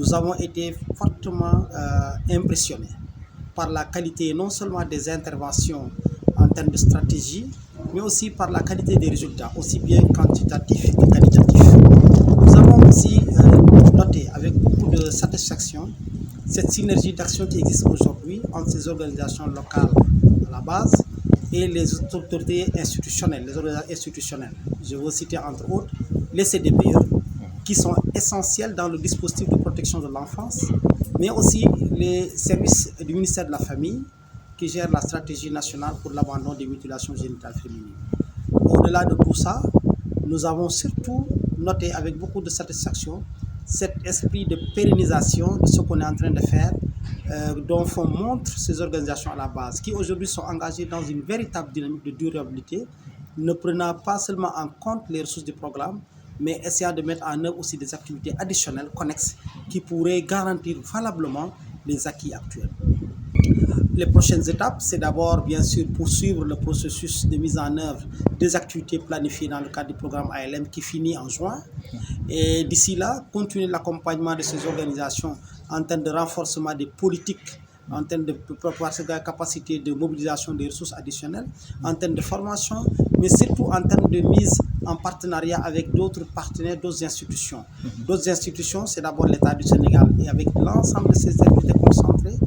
nous avons été fortement impressionnés par la qualité non seulement des interventions en termes de stratégie, mais aussi par la qualité des résultats, aussi bien quantitatifs que qualitatifs. Nous avons aussi noté avec beaucoup de satisfaction cette synergie d'action qui existe aujourd'hui entre ces organisations locales à la base et les autorités institutionnelles, les organisations institutionnelles. Je veux citer entre autres les CDPE, qui sont essentiels dans le dispositif de protection de l'enfance, mais aussi les services du ministère de la Famille, qui gèrent la stratégie nationale pour l'abandon des mutilations génitales féminines. Au-delà de tout ça, nous avons surtout noté avec beaucoup de satisfaction cet esprit de pérennisation de ce qu'on est en train de faire, dont font montre ces organisations à la base, qui aujourd'hui sont engagées dans une véritable dynamique de durabilité, ne prenant pas seulement en compte les ressources du programme, mais essayant de mettre en œuvre aussi des activités additionnelles, connexes, qui pourraient garantir valablement les acquis actuels. Les prochaines étapes, c'est d'abord, bien sûr, poursuivre le processus de mise en œuvre des activités planifiées dans le cadre du programme ALM qui finit en juin. Et d'ici là, continuer l'accompagnement de ces organisations en termes de renforcement des politiques, en termes de capacité de mobilisation des ressources additionnelles, en termes de formation, mais surtout en termes de mise en partenariat avec d'autres partenaires, d'autres institutions. D'autres institutions, c'est d'abord l'État du Sénégal et avec l'ensemble de ces activités concentrées,